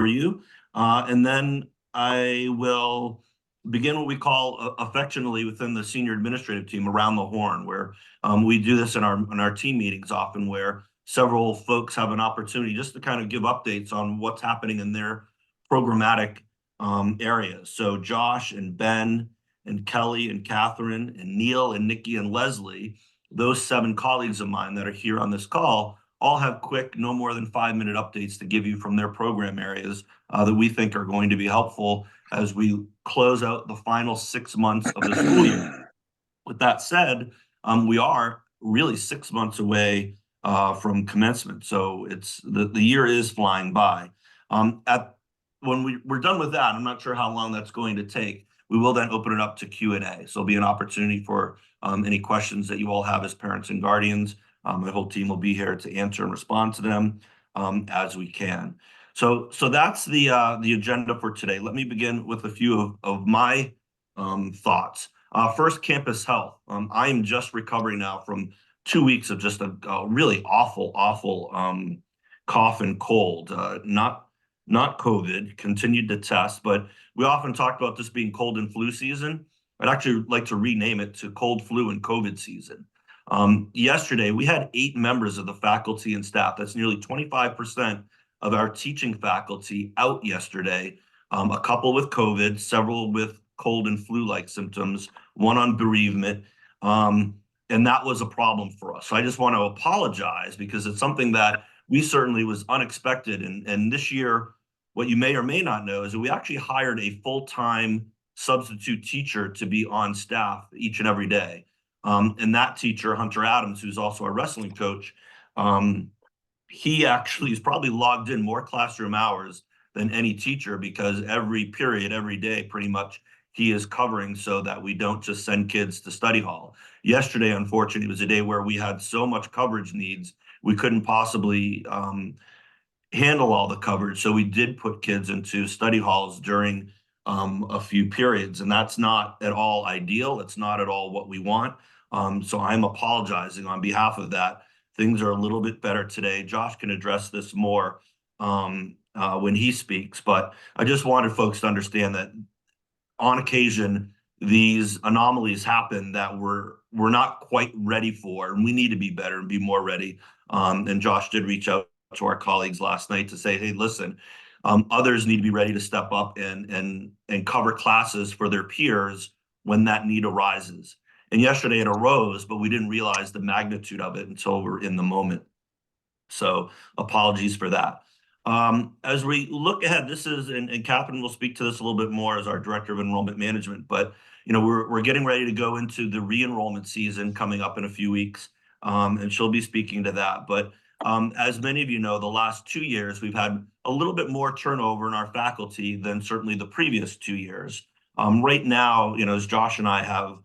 you. And then I will begin what we call affectionately within the senior administrative team around the horn, where we do this in our team meetings often, where several folks have an opportunity just to kind of give updates on what's happening in their programmatic areas. So Josh and Ben and Kelly and Catherine and Neil and Nikki and Leslie, those 7 colleagues of mine that are here on this call, all have quick, no more than 5-minute updates to give you from their program areas that we think are going to be helpful as we close out the final 6 months of the school year. With that said, we are really 6 months away from commencement, so it's the year is flying by. When we're done with that, I'm not sure how long that's going to take. We will then open it up to Q&A. So there'll be an opportunity for any questions that you all have as parents and guardians. My whole team will be here to answer and respond to them as we can. So that's the agenda for today. Let me begin with a few of my thoughts. First, campus health. I am just recovering now from 2 weeks of just a really awful cough and cold. Not COVID, continued to test, but we often talk about this being cold and flu season. I'd actually like to rename it to cold, flu, and COVID season. Yesterday, we had 8 members of the faculty and staff. That's nearly 25% of our teaching faculty out yesterday. A couple with COVID, several with cold and flu-like symptoms, one on bereavement. And that was a problem for us. So I just want to apologize because it's something that we certainly was unexpected. And this year, what you may or may not know is that we actually hired a full-time substitute teacher to be on staff each and every day. And that teacher, Hunter Adams, who's also a wrestling coach, he actually is probably logged in more classroom hours than any teacher because every period, every day, pretty much, he is covering so that we don't just send kids to study hall. Yesterday, unfortunately, was a day where we had so much coverage needs, we couldn't possibly handle all the coverage. So we did put kids into study halls during a few periods, and that's not at all ideal. It's not at all what we want. So I'm apologizing on behalf of that. Things are a little bit better today. Josh can address this more when he speaks, but I just wanted folks to understand that on occasion, these anomalies happen that we're not quite ready for, and we need to be better and be more ready. And Josh did reach out to our colleagues last night to say, hey, listen, others need to be ready to step up and cover classes for their peers when that need arises. And yesterday it arose, but we didn't realize the magnitude of it until we're in the moment. So apologies for that. As we look ahead, this is, and Catherine will speak to this a little bit more as our Director of Enrollment Management, but we're getting ready to go into the re-enrollment season coming up in a few weeks, and she'll be speaking to that. But as many of you know, the last 2 years, we've had a little bit more turnover in our faculty than certainly the previous 2 years. Right now, as Josh and I have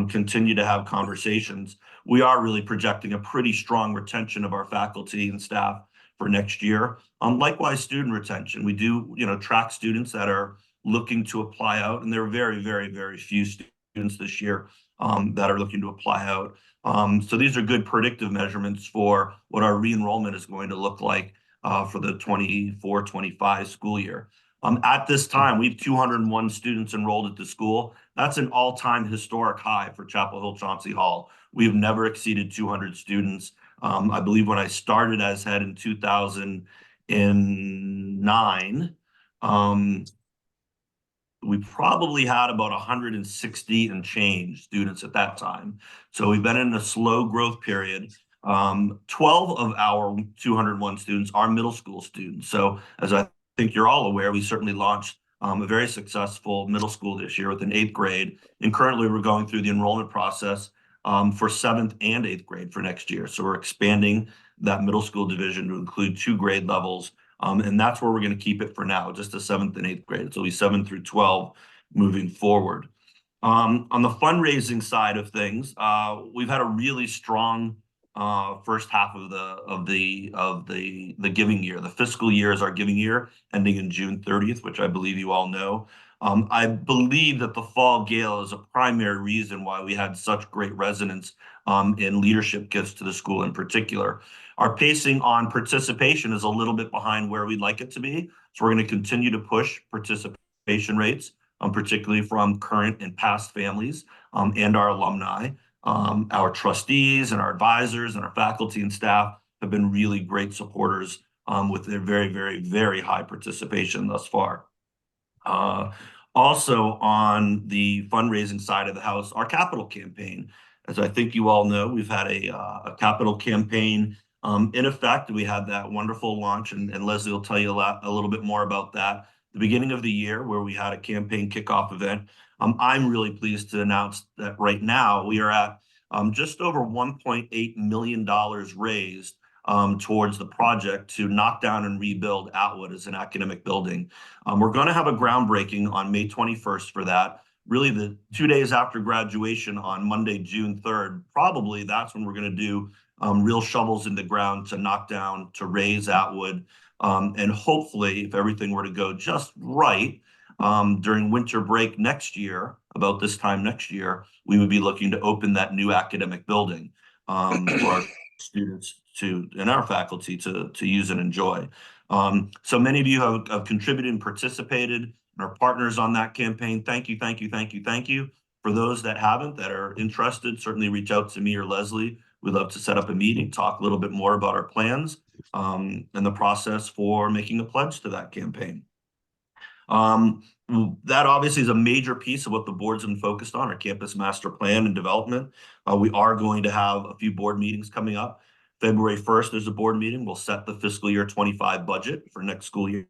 continued to have conversations, we are really projecting a pretty strong retention of our faculty and staff for next year. Likewise, student retention. We do, track students that are looking to apply out, and there are very, very, very few students this year that are looking to apply out. So these are good predictive measurements for what our re-enrollment is going to look like for the 24-25 school year. At this time, we have 201 students enrolled at the school. That's an all-time historic high for Chapel Hill Chauncey Hall. We have never exceeded 200 students. I believe when I started as head in 2009, we probably had about 160 and change students at that time. So we've been in a slow growth period. 12 of our 201 students are middle school students. So as I think you're all aware, we certainly launched a very successful middle school this year with an 8th grade. And currently we're going through the enrollment process for 7th and 8th grade for next year. So we're expanding that middle school division to include 2 grade levels. And that's where we're going to keep it for now, just the 7th and 8th grade. So it'll be 7 through 12 moving forward. On the fundraising side of things, we've had a really strong first half of the giving year. The fiscal year is our giving year, ending in June 30th, which I believe you all know. I believe that the fall gala is a primary reason why we had such great resonance in leadership gifts to the school in particular. Our pacing on participation is a little bit behind where we'd like it to be. So we're going to continue to push participation rates, particularly from current and past families and our alumni. Our trustees and our advisors and our faculty and staff have been really great supporters with their very, very, very high participation thus far. Also on the fundraising side of the house, our capital campaign. As I think you all know, we've had a capital campaign in effect. We had that wonderful launch, and Leslie will tell you a little bit more about that. The beginning of the year, where we had a campaign kickoff event. I'm really pleased to announce that right now we are at just over $1.8 million raised towards the project to knock down and rebuild Atwood as an academic building. We're going to have a groundbreaking on May 21st for that. Really, the 2 days after graduation on Monday, June 3rd, probably that's when we're going to do real shovels in the ground to knock down, to raise Atwood. And hopefully, if everything were to go just right, during winter break next year, about this time next year, we would be looking to open that new academic building for our students and our faculty to use and enjoy. So many of you have contributed and participated and are partners on that campaign. Thank you, thank you, thank you, thank you. For those that haven't, that are interested, certainly reach out to me or Leslie. We'd love to set up a meeting, talk a little bit more about our plans and the process for making a pledge to that campaign. That obviously is a major piece of what the board's been focused on, our campus master plan and development. We are going to have a few board meetings coming up. February 1st, there's a board meeting. We'll set the fiscal year 25 budget for next school year.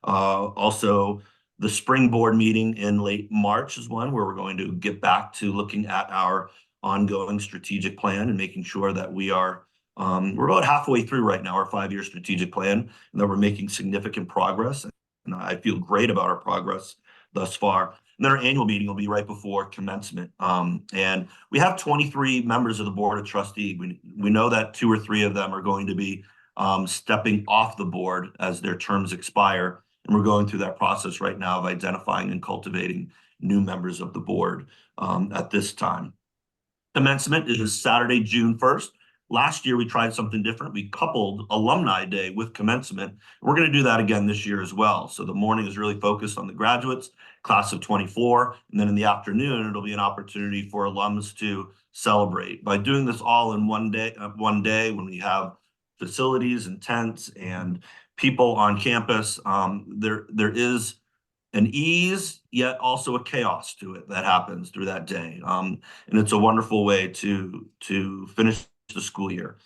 Also, the spring board meeting in late March is one where we're going to get back to looking at our ongoing strategic plan and making sure that we're about halfway through right now, our 5-year strategic plan, and that we're making significant progress. And I feel great about our progress thus far. And then our annual meeting will be right before commencement. And we have 23 members of the Board of Trustees. We know that 2 or 3 of them are going to be stepping off the board as their terms expire. And we're going through that process right now of identifying and cultivating new members of the board at this time. Commencement is Saturday, June 1st. Last year, we tried something different. We coupled Alumni Day with commencement. We're going to do that again this year as well. So the morning is really focused on the graduates, class of 24. And then in the afternoon, it'll be an opportunity for alums to celebrate. By doing this all in one day when we have facilities and tents and people on campus, there is an ease, yet also a chaos to it that happens through that day. And it's a wonderful way to finish the school year.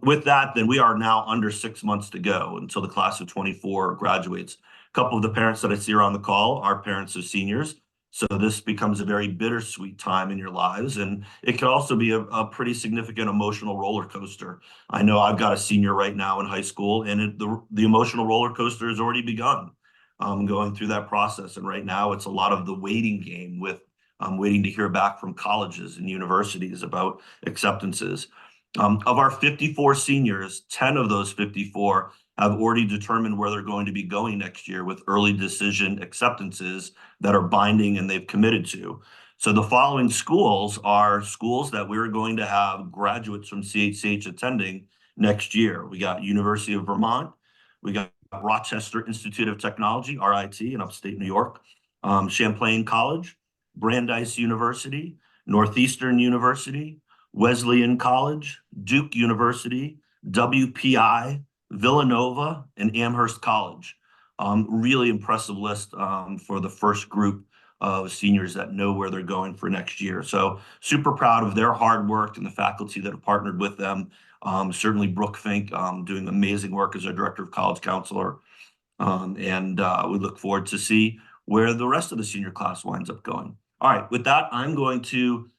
With that, then we are now under 6 months to go until the class of 24 graduates. A couple of the parents that I see are on the call are parents of seniors. So this becomes a very bittersweet time in your lives. And it can also be a pretty significant emotional roller coaster. I know I've got a senior right now in high school, and the emotional roller coaster has already begun going through that process. And right now it's a lot of the waiting game with waiting to hear back from colleges and universities about acceptances. Of our 54 seniors, 10 of those 54 have already determined where they're going to be going next year with early decision acceptances that are binding and they've committed to. So the following schools are schools that we're going to have graduates from CHCH attending next year. We got University of Vermont. We got Rochester Institute of Technology, RIT, in upstate New York. Champlain College, Brandeis University, Northeastern University, Wesleyan College, Duke University, WPI, Villanova, and Amherst College. Really impressive list for the first group of seniors that know where they're going for next year. So super proud of their hard work and the faculty that have partnered with them. Certainly Brooke Fink doing amazing work as our Director of College Counselor. And we look forward to see where the rest of the senior class winds up going. All right, with that, it's 1:15.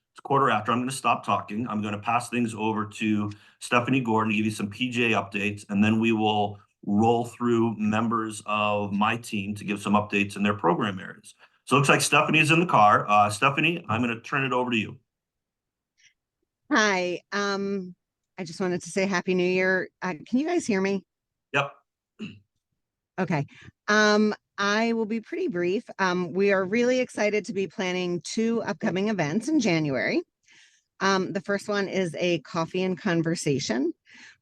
I'm going to stop talking. I'm going to pass things over to Stephanie Gordon to give you some PGA updates, and then we will roll through members of my team to give some updates in their program areas. So it looks like Stephanie is in the car. Stephanie, I'm going to turn it over to you. Hi. I just wanted to say Happy New Year. Can you guys hear me? Yep. Okay. I will be pretty brief. We are really excited to be planning two upcoming events in January. The first one is a coffee and conversation,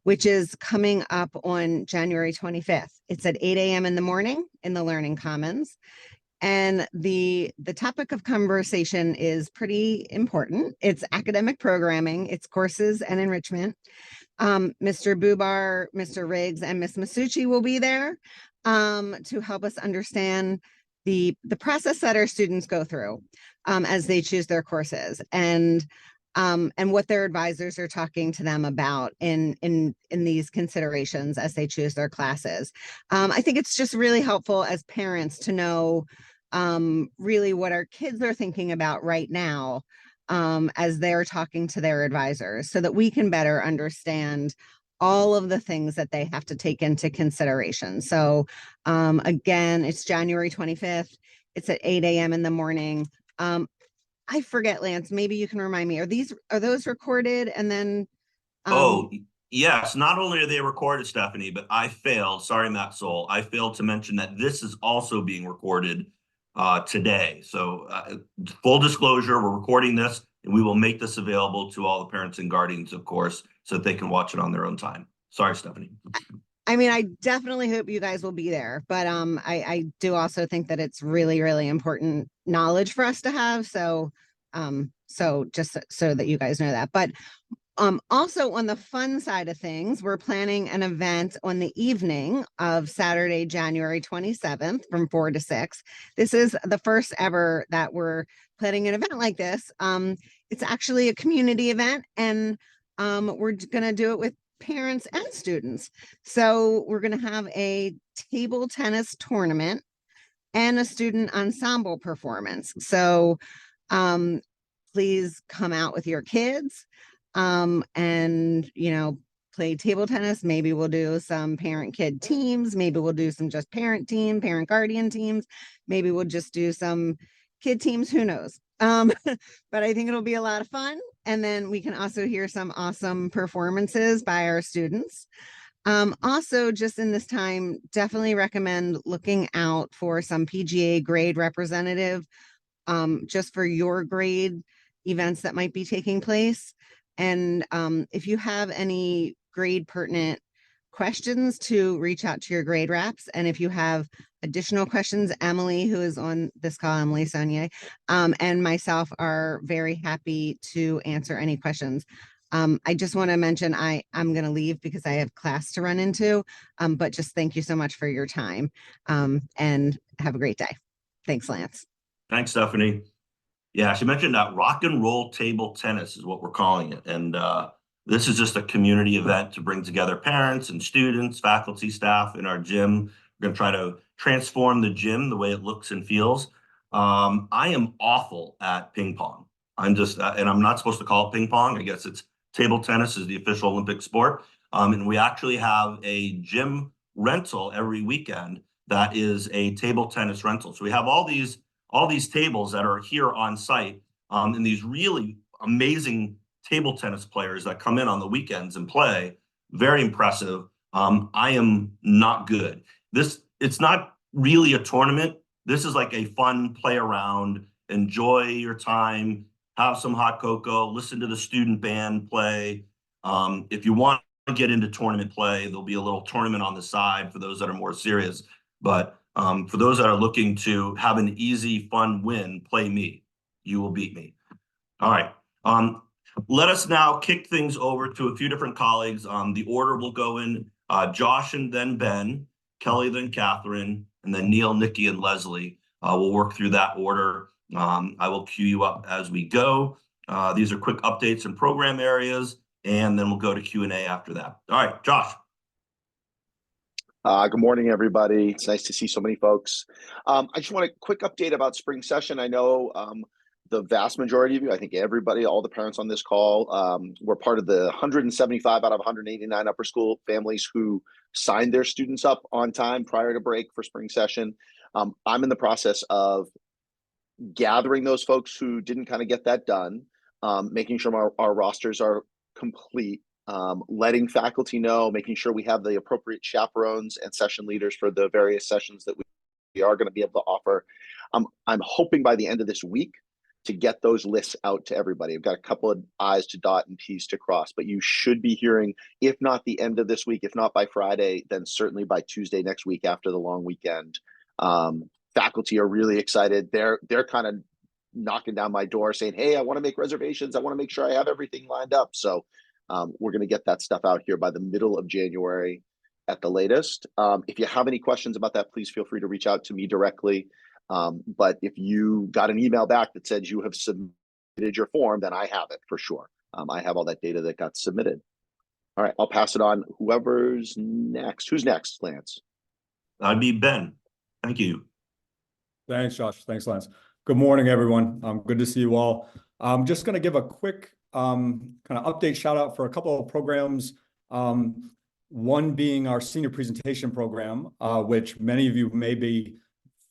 which is coming up on January 25th. It's at 8 a.m. in the morning in the Learning Commons. And the topic of conversation is pretty important. It's academic programming, it's courses and enrichment. Mr. Bubar, Mr. Riggs, and Miss Masucci will be there to help us understand the process that our students go through as they choose their courses, and what their advisors are talking to them about in these considerations as they choose their classes. I think it's just really helpful as parents to know really what our kids are thinking about right now as they're talking to their advisors, so that we can better understand all of the things that they have to take into consideration. So again, it's January 25th. It's at 8 a.m. in the morning. I forget, Lance, maybe you can remind me, are those recorded? And then Oh, yes. Not only are they recorded, Stephanie, but sorry, Matt Soul, I failed to mention that this is also being recorded today. So full disclosure, we're recording this and we will make this available to all the parents and guardians, of course, so that they can watch it on their own time. Sorry, Stephanie. I mean, I definitely hope you guys will be there, but I do also think that it's really, really important knowledge for us to have. So so just so that you guys know that. But also on the fun side of things, we're planning an event on the evening of Saturday, January 27th from 4 to 6. This is the first ever that we're planning an event like this. It's actually a community event, and we're going to do it with parents and students. So we're going to have a table tennis tournament and a student ensemble performance. So please come out with your kids and play table tennis. Maybe we'll do some parent kid teams, maybe we'll do some just parent guardian teams, maybe we'll just do some kid teams, who knows. But I think it'll be a lot of fun, and then we can also hear some awesome performances by our students. Also, just in this time, definitely recommend looking out for some PGA grade representative just for your grade events that might be taking place. And if you have any grade pertinent questions, to reach out to your grade reps. And if you have additional questions, Emily, who is on this call, Emily Saunier, and myself are very happy to answer any questions. I just want to mention I'm going to leave because I have class to run into, but just thank you so much for your time and have a great day. Thanks, Lance. Thanks, Stephanie. Yeah, she mentioned that rock and roll table tennis is what we're calling it. And this is just a community event to bring together parents and students, faculty, staff in our gym. We're going to try to transform the gym the way it looks and feels. I am awful at ping pong. And I'm not supposed to call it ping pong. I guess it's table tennis is the official Olympic sport. And we actually have a gym rental every weekend that is a table tennis rental. So we have all these tables that are here on site, and these really amazing table tennis players that come in on the weekends and play. Very impressive. I am not good. It's not really a tournament. This is like a fun play around, enjoy your time, have some hot cocoa, listen to the student band play. If you want to get into tournament play, there'll be a little tournament on the side for those that are more serious. But for those that are looking to have an easy, fun win, play me. You will beat me. All right. Let us now kick things over to a few different colleagues. The order will go in Josh and then Ben, Kelly, then Catherine, and then Neil, Nikki, and Leslie. We'll work through that order. I will cue you up as we go. These are quick updates and program areas, and then we'll go to Q&A after that. All right, Josh. Good morning, everybody. It's nice to see so many folks. I just want a quick update about spring session. I know the vast majority of you, I think everybody, all the parents on this call, were part of the 175 out of 189 upper school families who signed their students up on time prior to break for spring session. I'm in the process of gathering those folks who didn't kind of get that done, making sure our rosters are complete. letting faculty know, making sure we have the appropriate chaperones and session leaders for the various sessions that we are going to be able to offer. I'm hoping by the end of this week to get those lists out to everybody. I've got a couple of I's to dot and T's to cross, but you should be hearing, if not the end of this week, if not by Friday, then certainly by Tuesday next week after the long weekend. Faculty are really excited. They're kind of knocking down my door saying, hey, I want to make reservations. I want to make sure I have everything lined up. So we're going to get that stuff out here by the middle of January at the latest. If you have any questions about that, please feel free to reach out to me directly. But if you got an email back that says you have submitted your form, then I have it for sure. I have all that data that got submitted. All right, I'll pass it on. Whoever's next. Who's next, Lance? I'd be Ben. Thank you. Thanks, Josh. Thanks, Lance. Good morning, everyone. Good to see you all. I'm just going to give a quick kind of update shout out for a couple of programs. One being our senior presentation program, which many of you may be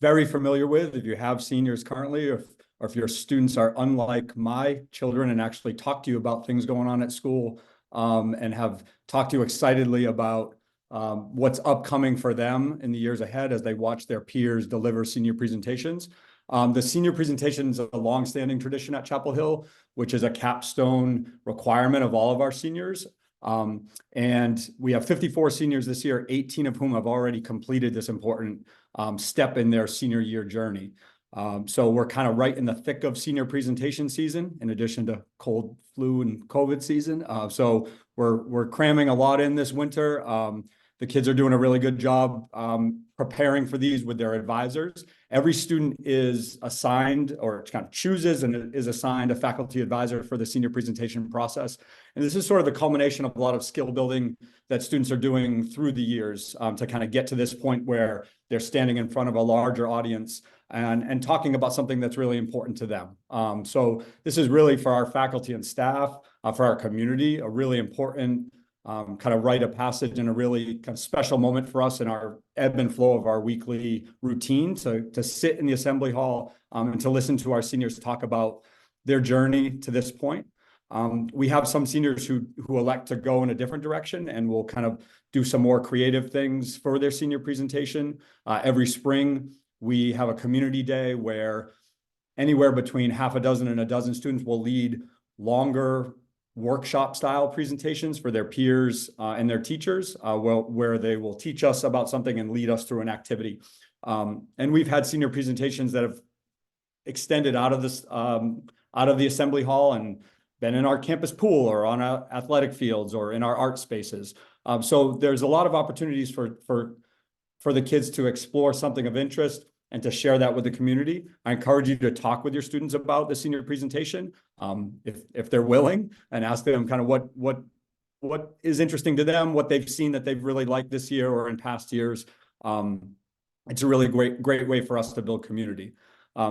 very familiar with if you have seniors currently, or if your students are unlike my children and actually talk to you about things going on at school, and have talked to you excitedly about what's upcoming for them in the years ahead as they watch their peers deliver senior presentations. The senior presentation is a longstanding tradition at Chapel Hill, which is a capstone requirement of all of our seniors. And we have 54 seniors this year, 18 of whom have already completed this important step in their senior year journey. So we're kind of right in the thick of senior presentation season, in addition to cold, flu, and COVID season. So we're cramming a lot in this winter. The kids are doing a really good job preparing for these with their advisors. Every student is assigned, or kind of chooses and is assigned, a faculty advisor for the senior presentation process. And this is sort of the culmination of a lot of skill building that students are doing through the years to kind of get to this point where they're standing in front of a larger audience and talking about something that's really important to them. So this is really, for our faculty and staff, for our community, a really important kind of rite of passage and a really kind of special moment for us in our ebb and flow of our weekly routine to sit in the assembly hall and to listen to our seniors talk about their journey to this point. We have some seniors who elect to go in a different direction and will kind of do some more creative things for their senior presentation. Every spring, we have a community day where anywhere between half a dozen and a dozen students will lead longer workshop style presentations for their peers and their teachers, where they will teach us about something and lead us through an activity. And we've had senior presentations that have extended out of this out of the assembly hall and been in our campus pool or on our athletic fields or in our art spaces. So there's a lot of opportunities for the kids to explore something of interest and to share that with the community. I encourage you to talk with your students about the senior presentation, if they're willing, and ask them kind of what is interesting to them, what they've seen that they've really liked this year or in past years. It's a really great way for us to build community.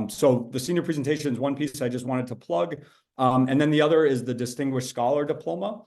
So the senior presentation is one piece I just wanted to plug. And then the other is the Distinguished Scholar Diploma.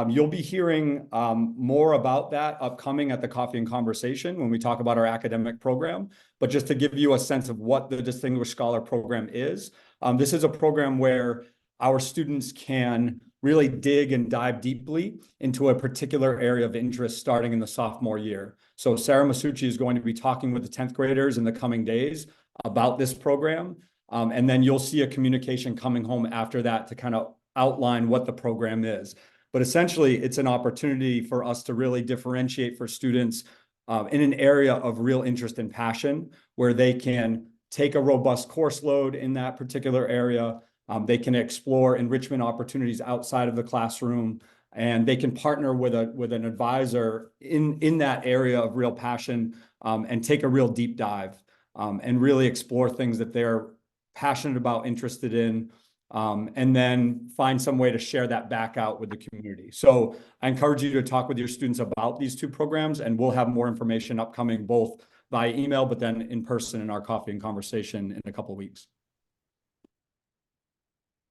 You'll be hearing more about that upcoming at the Coffee and Conversation when we talk about our academic program. But just to give you a sense of what the Distinguished Scholar Program is, this is a program where our students can really dig and dive deeply into a particular area of interest starting in the sophomore year. So Sarah Masucci is going to be talking with the 10th graders in the coming days about this program. And then you'll see a communication coming home after that to kind of outline what the program is. But essentially, it's an opportunity for us to really differentiate for students in an area of real interest and passion, where they can take a robust course load in that particular area. They can explore enrichment opportunities outside of the classroom, and they can partner with an advisor in that area of real passion and take a real deep dive and really explore things that they're passionate about, interested in, and then find some way to share that back out with the community. So I encourage you to talk with your students about these two programs, and we'll have more information upcoming both via email, but then in person in our Coffee and Conversation in a couple of weeks.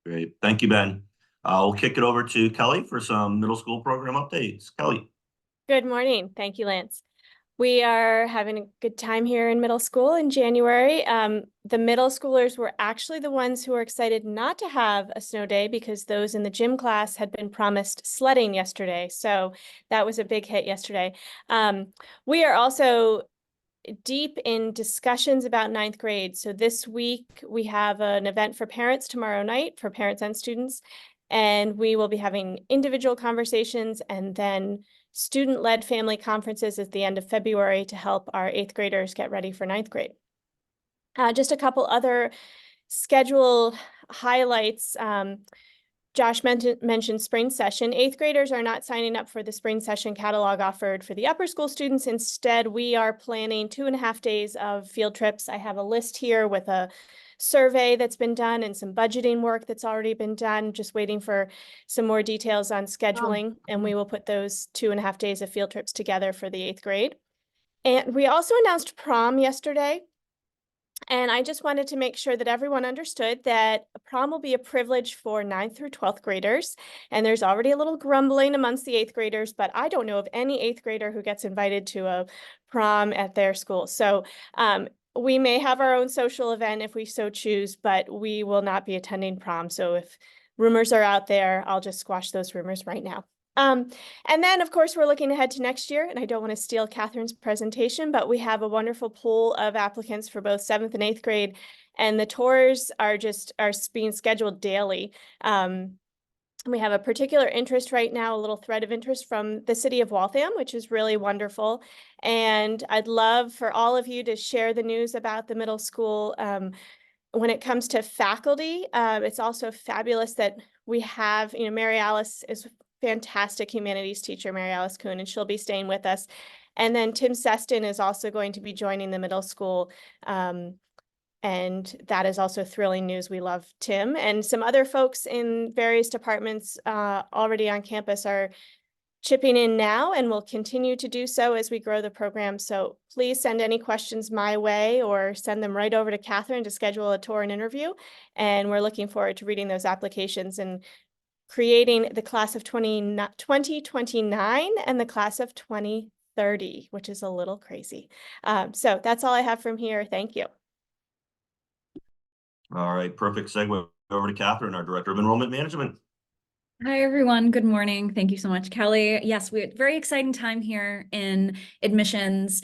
Great. Thank you, Ben. I'll kick it over to Kelly for some middle school program updates. Kelly. Good morning. Thank you, Lance. We are having a good time here in middle school in January. The middle schoolers were actually the ones who were excited not to have a snow day because those in the gym class had been promised sledding yesterday. So that was a big hit yesterday. We are also deep in discussions about ninth grade. So this week we have an event for parents tomorrow night for parents and students, and we will be having individual conversations and then student-led family conferences at the end of February to help our 8th graders get ready for ninth grade. Just a couple other schedule highlights. Josh mentioned spring session. 8th graders are not signing up for the spring session catalog offered for the upper school students. Instead, we are planning 2.5 days of field trips. I have a list here with a survey that's been done and some budgeting work that's already been done, just waiting for some more details on scheduling. And we will put those 2.5 days of field trips together for the 8th grade. And we also announced prom yesterday. And I just wanted to make sure that everyone understood that prom will be a privilege for 9th through 12th graders. And there's already a little grumbling amongst the 8th graders, but I don't know of any 8th grader who gets invited to a prom at their school. So we may have our own social event if we so choose, but we will not be attending prom. So if rumors are out there, I'll just squash those rumors right now. And then, of course, we're looking ahead to next year, and I don't want to steal Catherine's presentation, but we have a wonderful pool of applicants for both 7th and 8th grade, and the tours are being scheduled daily. We have a particular interest right now, a little thread of interest from the city of Waltham, which is really wonderful. And I'd love for all of you to share the news about the middle school. When it comes to faculty, it's also fabulous that we have, Mary Alice is fantastic humanities teacher, Mary Alice Kuhn, and she'll be staying with us. And then Tim Seston is also going to be joining the middle school. And that is also thrilling news. We love Tim. And some other folks in various departments already on campus are chipping in now and will continue to do so as we grow the program. So please send any questions my way or send them right over to Catherine to schedule a tour and interview. And we're looking forward to reading those applications and creating the class of 2029 and the class of 2030, which is a little crazy. So that's all I have from here. Thank you. All right, perfect segue over to Catherine, our Director of Enrollment Management. Hi, everyone. Good morning. Thank you so much, Kelly. Yes, we had a very exciting time here in admissions.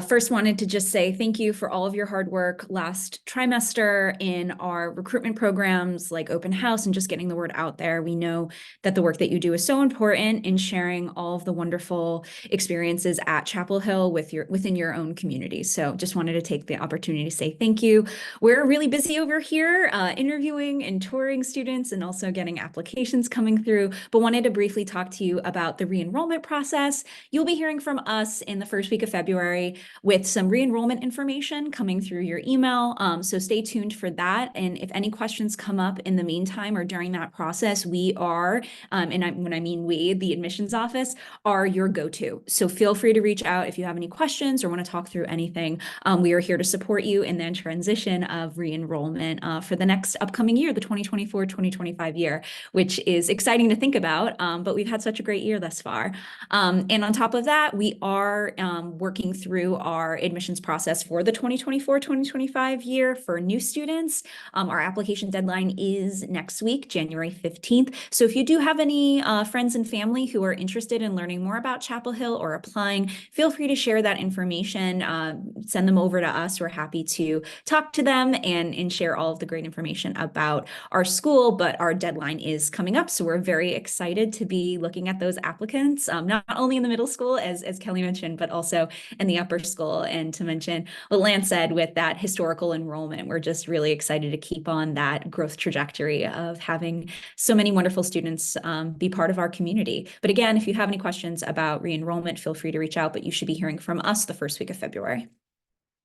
First wanted to just say thank you for all of your hard work last trimester in our recruitment programs like Open House and just getting the word out there. We know that the work that you do is so important in sharing all of the wonderful experiences at Chapel Hill within your own community. So just wanted to take the opportunity to say thank you. We're really busy over here interviewing and touring students and also getting applications coming through, but wanted to briefly talk to you about the re-enrollment process. You'll be hearing from us in the first week of February with some re-enrollment information coming through your email. So stay tuned for that. And if any questions come up in the meantime or during that process, we are, when I mean we, the admissions office, are your go-to. So feel free to reach out if you have any questions or want to talk through anything. We are here to support you in the transition of re-enrollment for the next upcoming year, the 2024-2025 year, which is exciting to think about, but we've had such a great year thus far. And on top of that, we are working through our admissions process for the 2024-2025 year for new students. Our application deadline is next week, January 15th. So if you do have any friends and family who are interested in learning more about Chapel Hill or applying, feel free to share that information, send them over to us. We're happy to talk to them and share all of the great information about our school, but our deadline is coming up. So we're very excited to be looking at those applicants, not only in the middle school, as Kelly mentioned, but also in the upper school. And to mention what Lance said with that historical enrollment, we're just really excited to keep on that growth trajectory of having so many wonderful students be part of our community. But again, if you have any questions about re-enrollment, feel free to reach out, but you should be hearing from us the first week of February.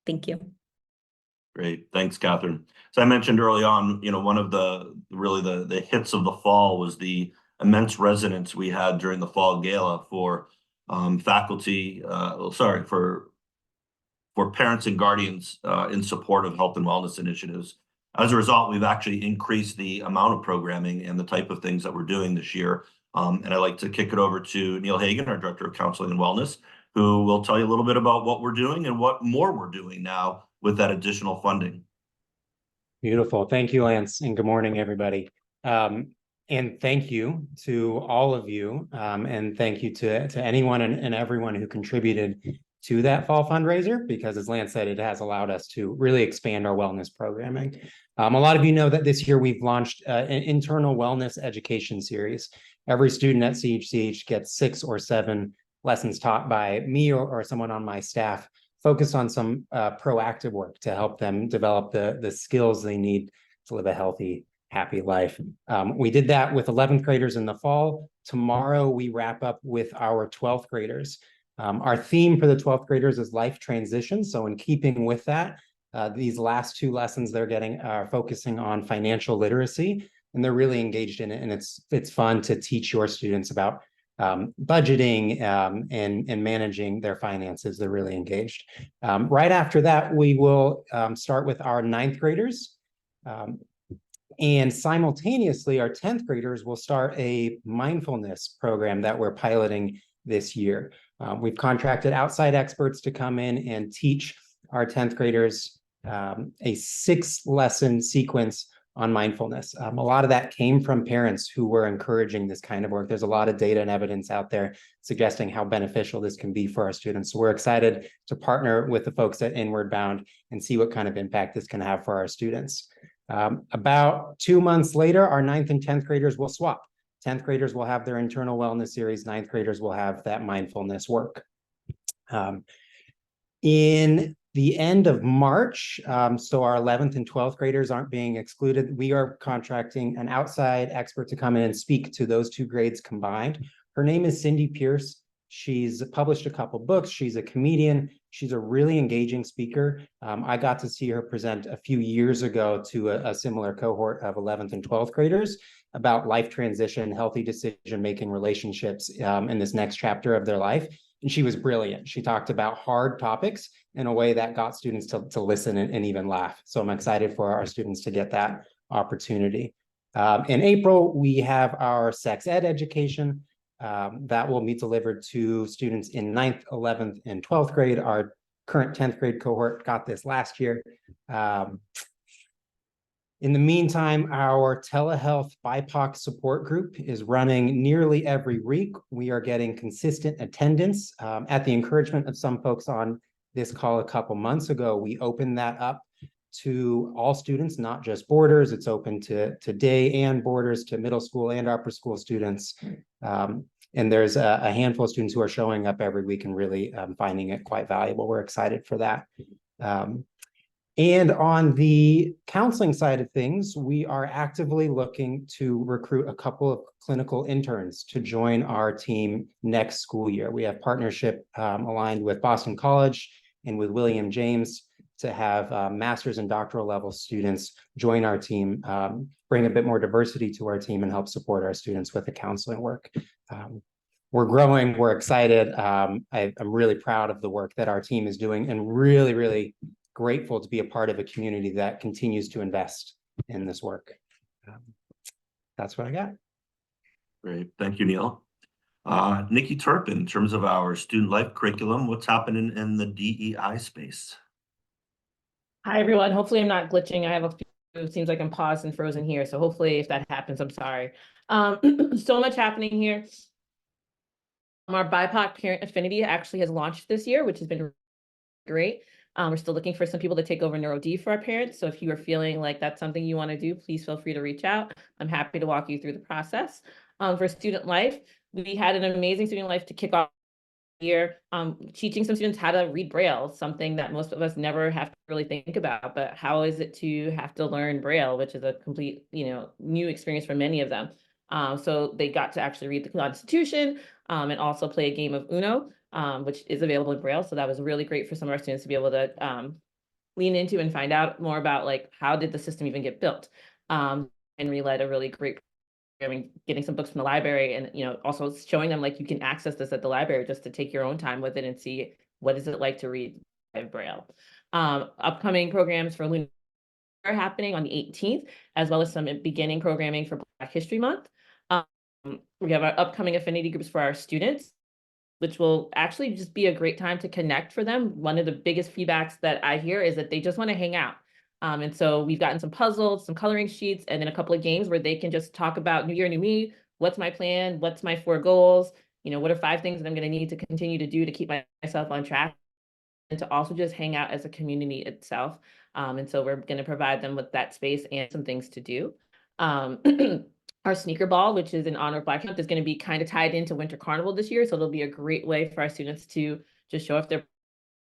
Thank you. Great. Thanks, Catherine. So I mentioned early on, one of the hits of the fall was the immense resonance we had during the fall gala for faculty, for parents and guardians in support of health and wellness initiatives. As a result, we've actually increased the amount of programming and the type of things that we're doing this year. And I'd like to kick it over to Neil Hagan, our Director of Counseling and Wellness, who will tell you a little bit about what we're doing and what more we're doing now with that additional funding. Beautiful. Thank you, Lance, and good morning, everybody. And thank you to all of you, and thank you to anyone and everyone who contributed to that fall fundraiser, because as Lance said, it has allowed us to really expand our wellness programming. A lot of you know that this year we've launched an internal wellness education series. Every student at CHCH gets 6 or 7 lessons taught by me or someone on my staff, focused on some proactive work to help them develop the skills they need to live a healthy, happy life. We did that with 11th graders in the fall. Tomorrow, we wrap up with our 12th graders. Our theme for the 12th graders is life transition. So in keeping with that, these last 2 lessons they're getting are focusing on financial literacy, and they're really engaged in it. And it's fun to teach your students about budgeting and managing their finances. They're really engaged. Right after that, we will start with our 9th graders. And simultaneously, our 10th graders will start a mindfulness program that we're piloting this year. We've contracted outside experts to come in and teach our 10th graders a 6-lesson sequence on mindfulness. A lot of that came from parents who were encouraging this kind of work. There's a lot of data and evidence out there suggesting how beneficial this can be for our students. So we're excited to partner with the folks at Inward Bound and see what kind of impact this can have for our students. About 2 months later, our 9th and 10th graders will swap. 10th graders will have their internal wellness series. 9th graders will have that mindfulness work. In the end of March, so our 11th and 12th graders aren't being excluded. We are contracting an outside expert to come in and speak to those 2 grades combined. Her name is Cindy Pierce. She's published a couple books. She's a comedian. She's a really engaging speaker. I got to see her present a few years ago to a similar cohort of 11th and 12th graders about life transition, healthy decision-making, relationships in this next chapter of their life. And she was brilliant. She talked about hard topics in a way that got students to listen and even laugh. So I'm excited for our students to get that opportunity. In April, we have our sex ed education that will be delivered to students in 9th, 11th, and 12th grade. Our current 10th grade cohort got this last year. In the meantime, our telehealth BIPOC support group is running nearly every week. We are getting consistent attendance. At the encouragement of some folks on this call a couple months ago, we opened that up to all students, not just boarders. It's open to day and boarders, to middle school and upper school students. And there's a handful of students who are showing up every week and really finding it quite valuable. We're excited for that. And on the counseling side of things, we are actively looking to recruit a couple of clinical interns to join our team next school year. We have partnership aligned with Boston College and with William James to have master's and doctoral level students join our team, bring a bit more diversity to our team and help support our students with the counseling work. We're growing, we're excited. I'm really proud of the work that our team is doing and really, really grateful to be a part of a community that continues to invest in this work. That's what I got. Great. Thank you, Neil. Nikki Turpin, in terms of our student life curriculum, what's happening in the DEI space? Hi, everyone. Hopefully I'm not glitching. I have a few, it seems like I'm paused and frozen here. So hopefully if that happens, I'm sorry. So much happening here. Our BIPOC Parent Affinity actually has launched this year, which has been great. We're still looking for some people to take over NeuroD for our parents. So if you are feeling like that's something you want to do, please feel free to reach out. I'm happy to walk you through the process. For student life, we had an amazing student life to kick off the year, teaching some students how to read Braille, something that most of us never have to really think about. But how is it to have to learn Braille, which is a complete, new experience for many of them. So they got to actually read the Constitution and also play a game of Uno, which is available in Braille. So that was really great for some of our students to be able to lean into and find out more about how did the system even get built. Henry led a really great programming, getting some books from the library and also showing them you can access this at the library just to take your own time with it and see what is it like to read Braille. Upcoming programs for Lunar are happening on the 18th, as well as some beginning programming for Black History Month. We have our upcoming affinity groups for our students. which will actually just be a great time to connect for them. One of the biggest feedbacks that I hear is that they just want to hang out. And so we've gotten some puzzles, some coloring sheets, and then a couple of games where they can just talk about New Year, New Me. What's my plan? What's my 4 goals? What are 5 things that I'm going to need to continue to do to keep myself on track, and to also just hang out as a community itself. And so we're going to provide them with that space and some things to do. Our sneaker ball, which is in honor of Black Month, is going to be kind of tied into Winter Carnival this year. So it'll be a great way for our students to just show off their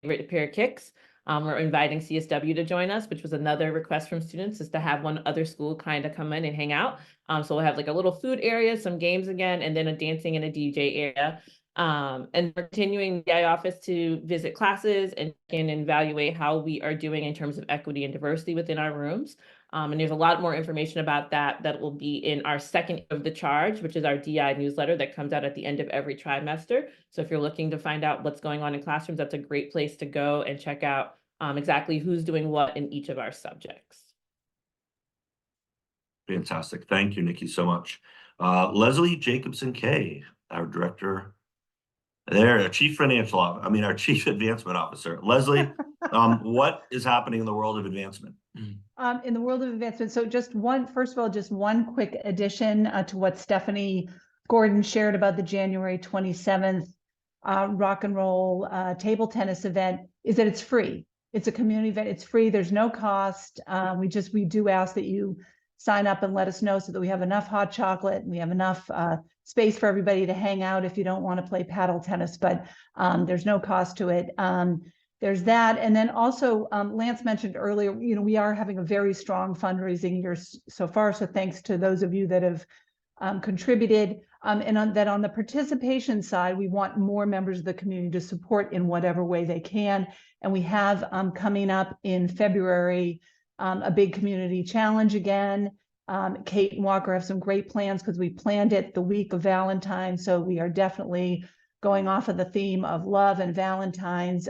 favorite pair of kicks. We're inviting CSW to join us, which was another request from students, is to have one other school kind of come in and hang out. So we'll have like a little food area, some games again, and then a dancing and a DJ area. And we're continuing the DI office to visit classes and evaluate how we are doing in terms of equity and diversity within our rooms. And there's a lot more information about that will be in our second of the charge, which is our DI newsletter that comes out at the end of every trimester. So if you're looking to find out what's going on in classrooms, that's a great place to go and check out exactly who's doing what in each of our subjects. Fantastic. Thank you, Nikki, so much. Leslie Jacobson-Kay, our director. Our chief financial officer, our chief advancement officer. Leslie, what is happening in the world of advancement? In the world of advancement, so first of all, just one quick addition to what Stephanie Gordon shared about the January 27th rock and roll table tennis event, is that it's free. It's a community event. It's free. There's no cost. We do ask that you sign up and let us know so that we have enough hot chocolate and we have enough space for everybody to hang out if you don't want to play paddle tennis, but there's no cost to it. There's that. And then also, Lance mentioned earlier, we are having a very strong fundraising year so far. So thanks to those of you that have contributed. And on the participation side, we want more members of the community to support in whatever way they can. And we have coming up in February, a big community challenge again. Kate and Walker have some great plans because we planned it the week of Valentine's. So we are definitely going off of the theme of love and Valentine's.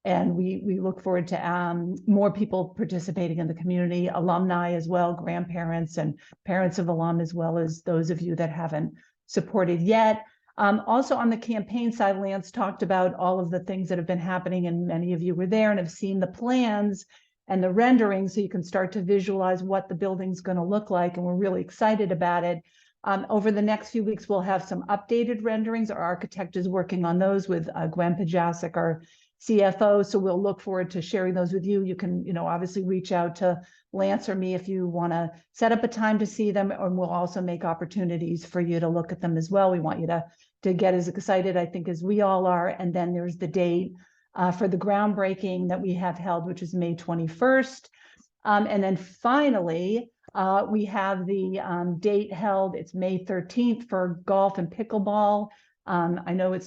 And we look forward to more people participating in the community, alumni as well, grandparents and parents of alum, as well as those of you that haven't supported yet. Also on the campaign side, Lance talked about all of the things that have been happening, and many of you were there and have seen the plans and the rendering, so you can start to visualize what the building's going to look like, and we're really excited about it. Over the next few weeks, we'll have some updated renderings. Our architect is working on those with Gwen Pajasic, our CFO, so we'll look forward to sharing those with you. You can, obviously reach out to Lance or me if you want to set up a time to see them, and we'll also make opportunities for you to look at them as well. We want you to get as excited, I think, as we all are. And then there's the date for the groundbreaking that we have held, which is May 21st. And then finally, we have the date held, it's May 13th for golf and pickleball. I know it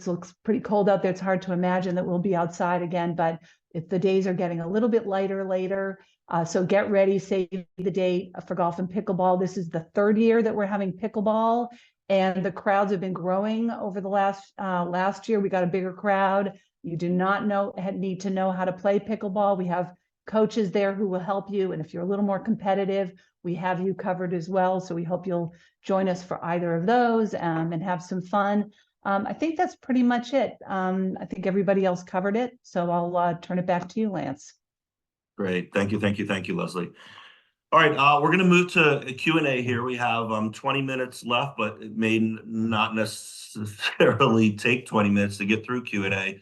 looks pretty cold out there. It's hard to imagine that we'll be outside again, but if the days are getting a little bit lighter later, so get ready, save the date for golf and pickleball. This is the 3rd year that we're having pickleball, and the crowds have been growing over the last year. We got a bigger crowd. You do not need to know how to play pickleball. We have coaches there who will help you. And if you're a little more competitive, we have you covered as well. So we hope you'll join us for either of those and have some fun. I think that's pretty much it. I think everybody else covered it. So I'll turn it back to you, Lance. Great. Thank you, Leslie. All right, we're going to move to a Q&A here. We have 20 minutes left, but it may not necessarily take 20 minutes to get through Q&A.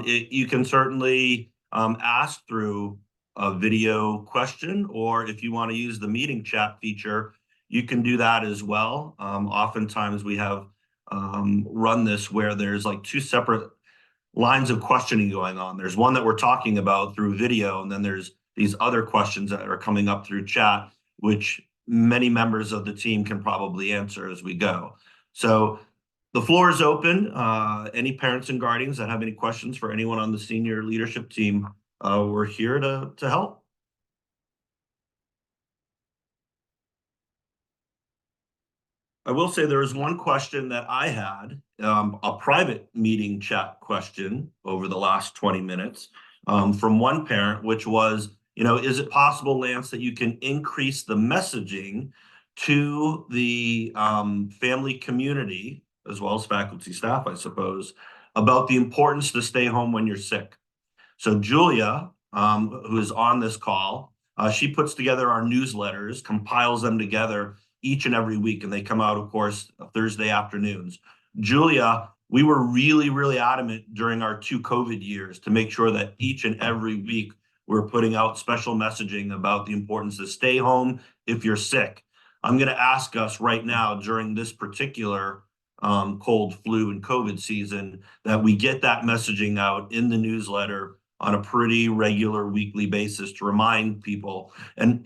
You can certainly ask through a video question, or if you want to use the meeting chat feature, you can do that as well. Oftentimes we have run this where there's like 2 separate lines of questioning going on. There's one that we're talking about through video, and then there's these other questions that are coming up through chat, which many members of the team can probably answer as we go. So the floor is open. Any parents and guardians that have any questions for anyone on the senior leadership team, we're here to help. I will say there was one question that I had, a private meeting chat question over the last 20 minutes from one parent, which was, is it possible, Lance, that you can increase the messaging to the family community as well as faculty staff, I suppose, about the importance to stay home when you're sick. So Julia, who is on this call, she puts together our newsletters, compiles them together each and every week, and they come out, of course, Thursday afternoons. Julia, we were really, really adamant during our 2 COVID years to make sure that each and every week we're putting out special messaging about the importance to stay home if you're sick. I'm going to ask us right now during this particular cold, flu, and COVID season that we get that messaging out in the newsletter on a pretty regular weekly basis to remind people. And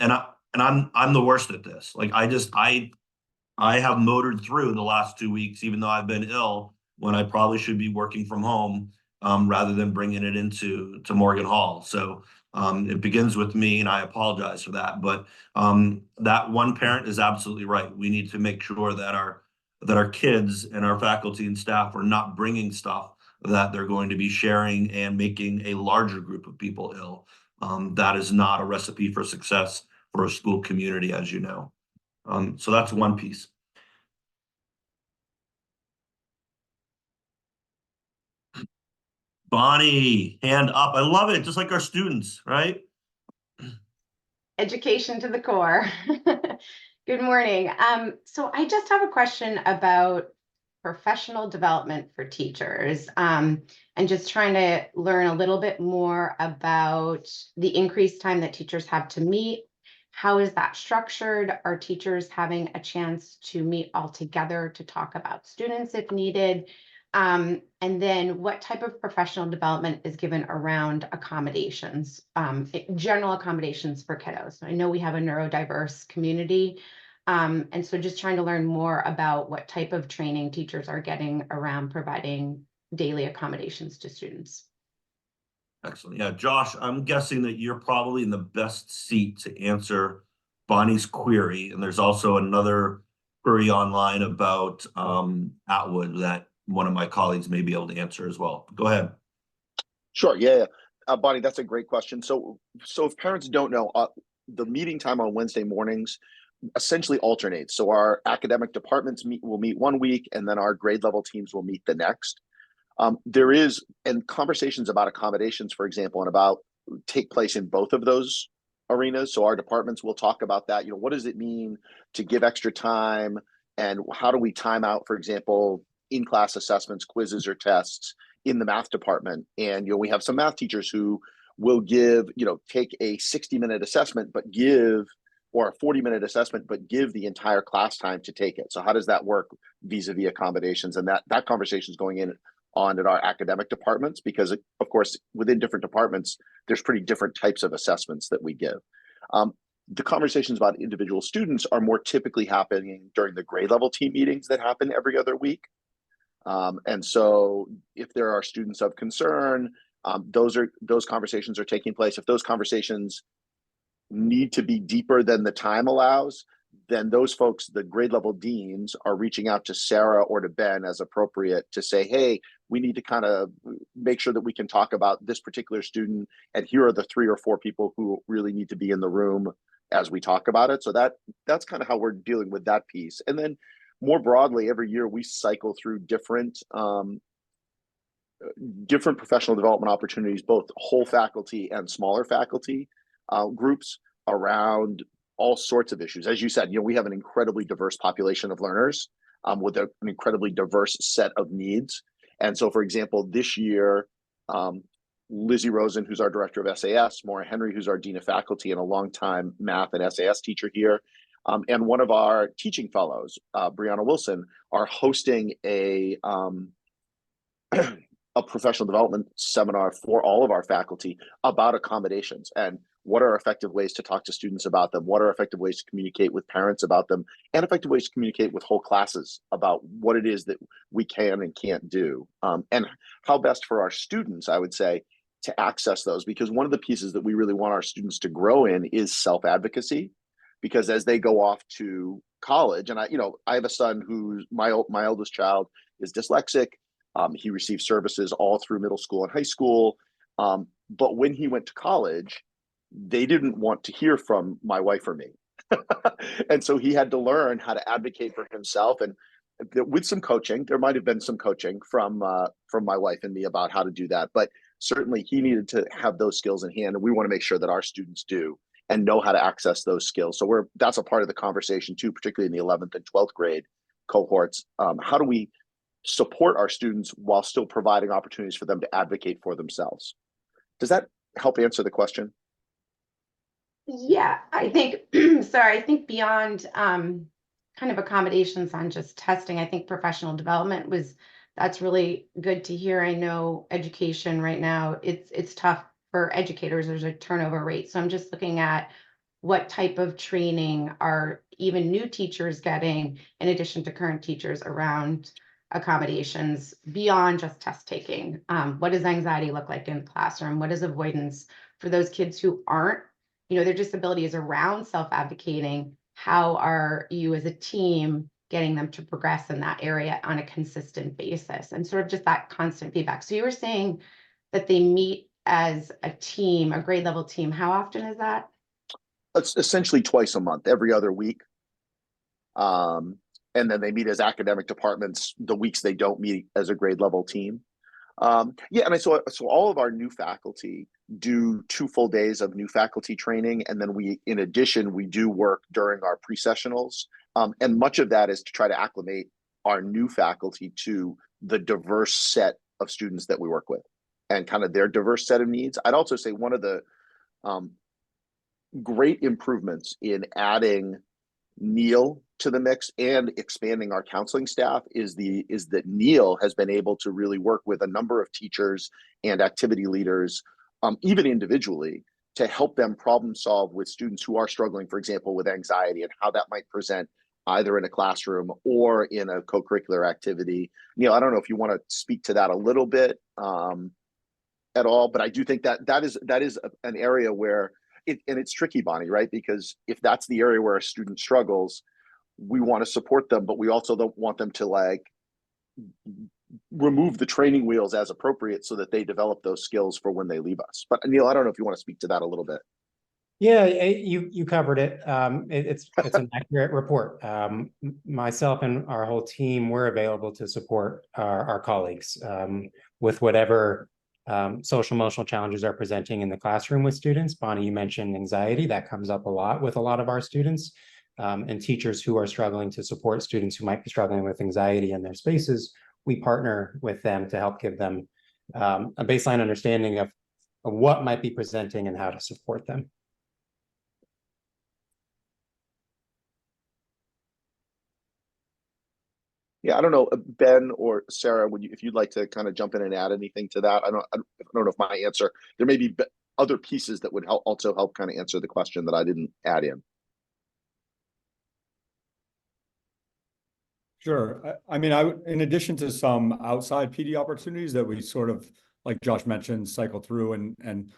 I'm the worst at this. Like I have motored through the last 2 weeks, even though I've been ill, when I probably should be working from home rather than bringing it into Morgan Hall. So it begins with me, and I apologize for that. But that one parent is absolutely right. We need to make sure that our kids and our faculty and staff are not bringing stuff that they're going to be sharing and making a larger group of people ill. That is not a recipe for success for a school community, as you know. So that's one piece. Bonnie, hand up. I love it. Just like our students, right? Education to the core. Good morning. So I just have a question about professional development for teachers, and just trying to learn a little bit more about the increased time that teachers have to meet. How is that structured? Are teachers having a chance to meet all together to talk about students if needed? And then what type of professional development is given around accommodations, general accommodations for kiddos? I know we have a neurodiverse community. And so just trying to learn more about what type of training teachers are getting around providing daily accommodations to students. Excellent. Yeah, Josh, I'm guessing that you're probably in the best seat to answer Bonnie's query. And there's also another query online about Atwood that one of my colleagues may be able to answer as well. Go ahead. Sure. Yeah. Bonnie, that's a great question. So if parents don't know, the meeting time on Wednesday mornings essentially alternates. So our academic departments will meet 1 week, and then our grade level teams will meet the next. And conversations about accommodations, for example, and about take place in both of those arenas. So our departments will talk about that. What does it mean to give extra time, and how do we time out, for example, in-class assessments, quizzes, or tests in the math department? And we have some math teachers who will give, take a 60-minute assessment, or a 40-minute assessment, but give the entire class time to take it. So how does that work vis-a-vis accommodations? And that conversation is going on at our academic departments, because of course, within different departments, there's pretty different types of assessments that we give. The conversations about individual students are more typically happening during the grade level team meetings that happen every other week. And so if there are students of concern, those conversations are taking place. If those conversations need to be deeper than the time allows, then those folks, the grade level deans, are reaching out to Sarah or to Ben as appropriate to say, hey, we need to kind of make sure that we can talk about this particular student, and here are the 3 or 4 people who really need to be in the room as we talk about it. So that's kind of how we're dealing with that piece. And then more broadly, every year we cycle through different professional development opportunities, both whole faculty and smaller faculty groups, around all sorts of issues. As you said, we have an incredibly diverse population of learners with an incredibly diverse set of needs. And so, for example, this year, Lizzie Rosen, who's our director of SAS, Maura Henry, who's our dean of faculty and a longtime math and SAS teacher here, and one of our teaching fellows, Brianna Wilson, are hosting a professional development seminar for all of our faculty about accommodations and what are effective ways to talk to students about them, what are effective ways to communicate with parents about them, and effective ways to communicate with whole classes about what it is that we can and can't do, and how best for our students, I would say, to access those. Because one of the pieces that we really want our students to grow in is self-advocacy, because as they go off to college, and I have a son who's my eldest child is dyslexic. He received services all through middle school and high school. But when he went to college, they didn't want to hear from my wife or me. And so he had to learn how to advocate for himself. And with some coaching. There might have been some coaching from my wife and me about how to do that, but certainly he needed to have those skills in hand, and we want to make sure that our students do and know how to access those skills. So that's a part of the conversation too, particularly in the 11th and 12th grade cohorts. How do we support our students while still providing opportunities for them to advocate for themselves? Does that help answer the question? Yeah, I think, sorry, I think beyond kind of accommodations on just testing, I think professional development that's really good to hear. I know education right now, it's tough for educators. There's a turnover rate. So I'm just looking at what type of training are even new teachers getting in addition to current teachers around accommodations beyond just test taking. What does anxiety look like in the classroom? What is avoidance for those kids who aren't, their disability is around self-advocating? How are you as a team getting them to progress in that area on a consistent basis, and sort of just that constant feedback? So you were saying that they meet as a team, a grade level team. How often is that? It's essentially twice a month, every other week. And then they meet as academic departments the weeks they don't meet as a grade level team. Yeah, and so all of our new faculty do 2 full days of new faculty training, and then in addition, we do work during our pre-sessionals. And much of that is to try to acclimate our new faculty to the diverse set of students that we work with and kind of their diverse set of needs. I'd also say one of the great improvements in adding Neil to the mix and expanding our counseling staff is that Neil has been able to really work with a number of teachers and activity leaders, even individually, to help them problem solve with students who are struggling, for example, with anxiety, and how that might present either in a classroom or in a co-curricular activity. Neil, I don't know if you want to speak to that a little bit at all, but I do think that is an area where and it's tricky, Bonnie, right? Because if that's the area where a student struggles, we want to support them, but we also don't want them to remove the training wheels as appropriate so that they develop those skills for when they leave us. But Neil, I don't know if you want to speak to that a little bit. Yeah, you covered it. It's an accurate report. Myself and our whole team, we're available to support our colleagues with whatever social emotional challenges are presenting in the classroom with students. Bonnie, you mentioned anxiety. That comes up a lot with a lot of our students, and teachers who are struggling to support students who might be struggling with anxiety in their spaces. We partner with them to help give them a baseline understanding of what might be presenting and how to support them. Yeah, I don't know, Ben or Sarah, if you'd like to kind of jump in and add anything to that. I don't know if my answer, there may be other pieces that would also help kind of answer the question that I didn't add in. Sure. I mean, in addition to some outside PD opportunities that we sort of, like Josh mentioned, cycle through and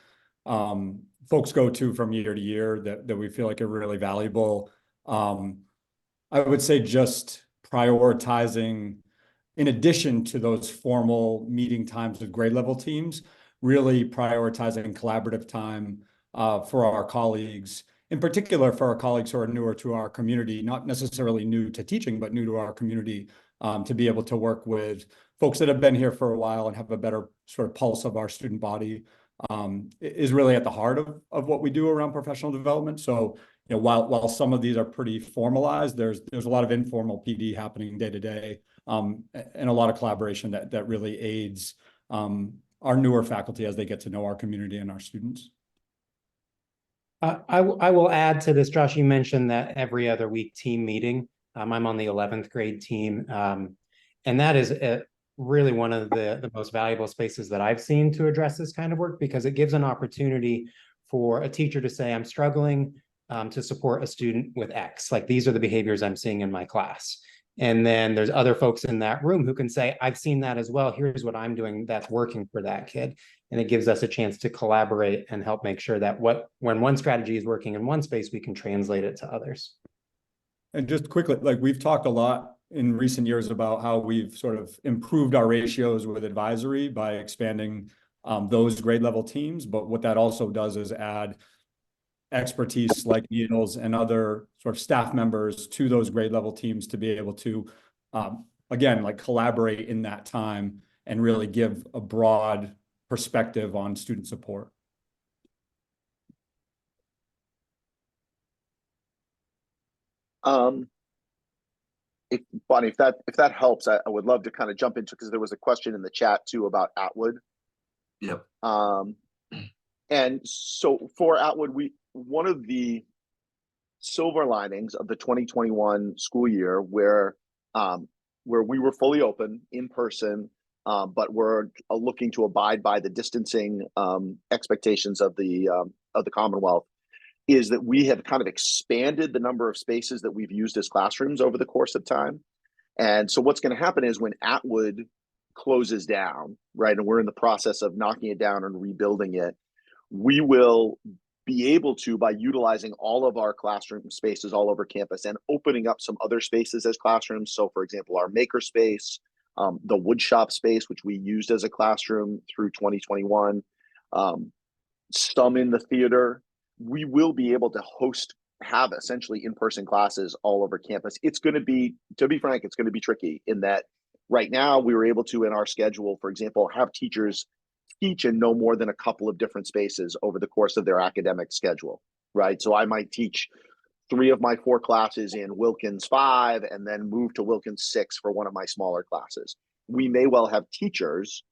folks go to from year to year that we feel like are really valuable. I would say just prioritizing, in addition to those formal meeting times with grade level teams, really prioritizing collaborative time for our colleagues, in particular for our colleagues who are newer to our community, not necessarily new to teaching, but new to our community, to be able to work with folks that have been here for a while and have a better sort of pulse of our student body, is really at the heart of what we do around professional development. So, while some of these are pretty formalized, there's a lot of informal PD happening day to day, and a lot of collaboration that really aids our newer faculty as they get to know our community and our students. I will add to this, Josh. You mentioned that every other week team meeting. I'm on the 11th grade team, and that is really one of the most valuable spaces that I've seen to address this kind of work, because it gives an opportunity for a teacher to say, I'm struggling to support a student with X. Like, these are the behaviors I'm seeing in my class. And then there's other folks in that room who can say, I've seen that as well. Here's what I'm doing that's working for that kid. And it gives us a chance to collaborate and help make sure that when one strategy is working in one space, we can translate it to others. And just quickly, like, we've talked a lot in recent years about how we've sort of improved our ratios with advisory by expanding those grade level teams. But what that also does is add expertise like Neil's and other sort of staff members to those grade level teams to be able to again, like collaborate in that time and really give a broad perspective on student support. If Bonnie, if that helps, I would love to kind of jump into, because there was a question in the chat too about Atwood. Yep. And so for Atwood, one of the silver linings of the 2021 school year where we were fully open in person, but we're looking to abide by the distancing expectations of the Commonwealth, is that we have kind of expanded the number of spaces that we've used as classrooms over the course of time. And so what's going to happen is when Atwood closes down, right, and we're in the process of knocking it down and rebuilding it, we will be able to, by utilizing all of our classroom spaces all over campus and opening up some other spaces as classrooms. So for example, our maker space, the wood shop space, which we used as a classroom through 2021, some in the theater, we will be able to have essentially in-person classes all over campus. It's going to be, to be frank, it's going to be tricky in that right now we were able to, in our schedule, for example, have teachers teach in no more than a couple of different spaces over the course of their academic schedule, right? So I might teach 3 of my 4 classes in Wilkins 5 and then move to Wilkins 6 for one of my smaller classes. We may well have teachers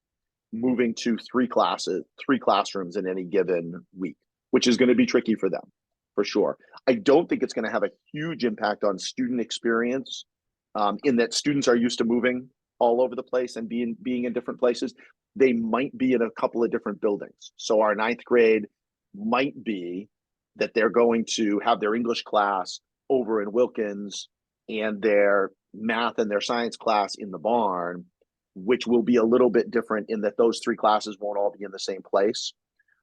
moving to 3 classrooms in any given week, which is going to be tricky for them, for sure. I don't think it's going to have a huge impact on student experience, in that students are used to moving all over the place and being in different places. They might be in a couple of different buildings. So our 9th grade might be that they're going to have their English class over in Wilkins and their math and their science class in the barn, which will be a little bit different in that those 3 classes won't all be in the same place.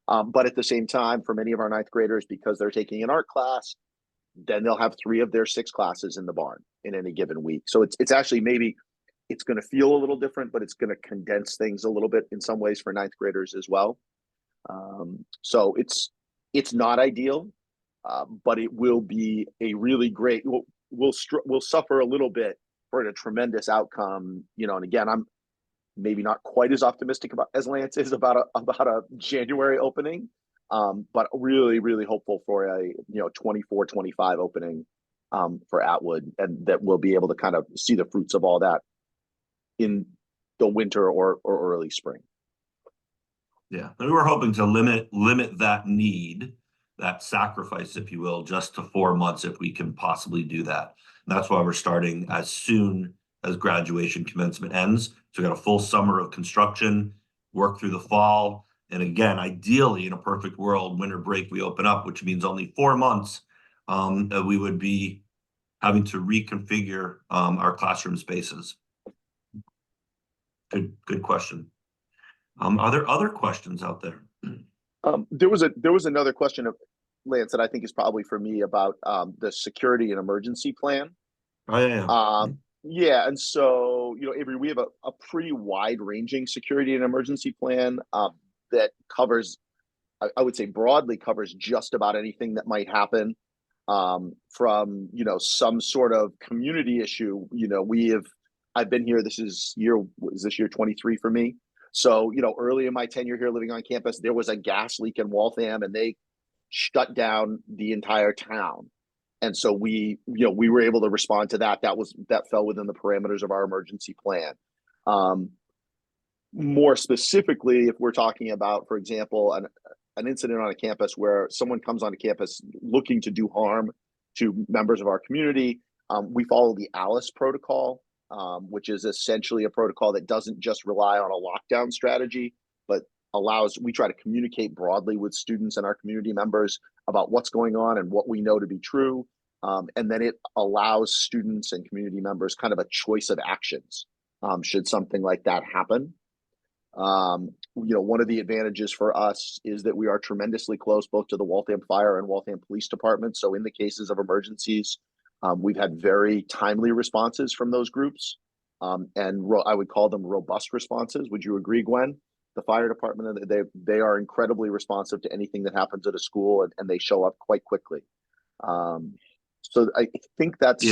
But at the same time, for many of our 9th graders, because they're taking an art class, then they'll have 3 of their 6 classes in the barn in any given week. So it's actually, maybe it's going to feel a little different, but it's going to condense things a little bit in some ways for 9th graders as well. So it's not ideal, but it will be a really great, we'll suffer a little bit for a tremendous outcome, and again, I'm maybe not quite as optimistic as Lance is about a January opening, but really, really hopeful for a 24-25 opening for Atwood, and that we'll be able to kind of see the fruits of all that in the winter or early spring. Yeah, and we were hoping to limit that need, that sacrifice, if you will, just to 4 months if we can possibly do that. And that's why we're starting as soon as graduation commencement ends. So we got a full summer of construction, work through the fall. And again, ideally, in a perfect world, winter break, we open up, which means only 4 months. We would be having to reconfigure our classroom spaces. Good question. Are there other questions out there? There was another question of Lance that I think is probably for me about the security and emergency plan. Oh, yeah. Yeah, and so Avery, we have a pretty wide-ranging security and emergency plan that covers, I would say, broadly covers just about anything that might happen, from some sort of community issue. I've been here. This is year 23 for me. So early in my tenure here, living on campus, there was a gas leak in Waltham, and they shut down the entire town. And so we were able to respond to that. That fell within the parameters of our emergency plan. More specifically, if we're talking about, for example, an incident on a campus where someone comes onto campus looking to do harm to members of our community, we follow the ALICE protocol, which is essentially a protocol that doesn't just rely on a lockdown strategy, but we try to communicate broadly with students and our community members about what's going on and what we know to be true. And then it allows students and community members kind of a choice of actions should something like that happen. One of the advantages for us is that we are tremendously close both to the Waltham Fire and Waltham Police Department. So in the cases of emergencies, we've had very timely responses from those groups, and I would call them robust responses. Would you agree, Gwen? The fire department, they are incredibly responsive to anything that happens at a school, and they show up quite quickly. So I think that's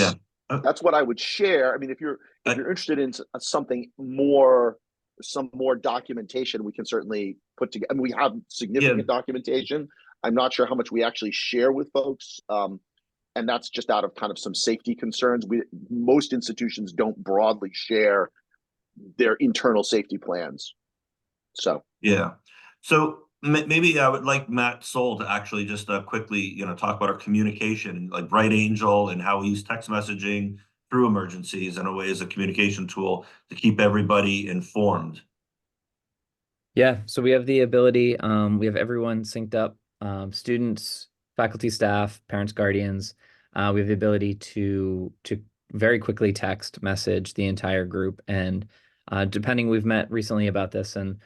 That's what I would share. I mean, if you're interested in something more, some more documentation, we can certainly put together. I mean, we have significant documentation. I'm not sure how much we actually share with folks. And that's just out of kind of some safety concerns. Most institutions don't broadly share their internal safety plans. So yeah. So maybe I would like Matt Soul to actually just quickly, talk about our communication, like Bright Angel and how we use text messaging through emergencies in a way as a communication tool to keep everybody informed. Yeah, so we have the ability, we have everyone synced up, students, faculty, staff, parents, guardians. We have the ability to very quickly text message the entire group, and depending, we've met recently about this, and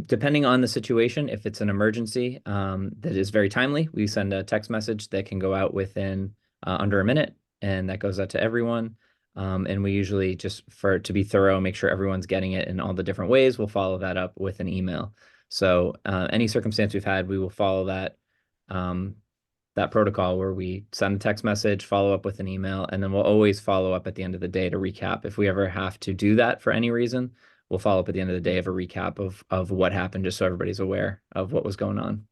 depending on the situation, if it's an emergency that is very timely, we send a text message that can go out within under a minute, and that goes out to everyone. And we usually, just to be thorough, make sure everyone's getting it in all the different ways. We'll follow that up with an email. So any circumstance we've had, we will follow that that protocol where we send a text message, follow up with an email, and then we'll always follow up at the end of the day to recap. If we ever have to do that for any reason, we'll follow up at the end of the day of a recap of what happened, just so everybody's aware of what was going on.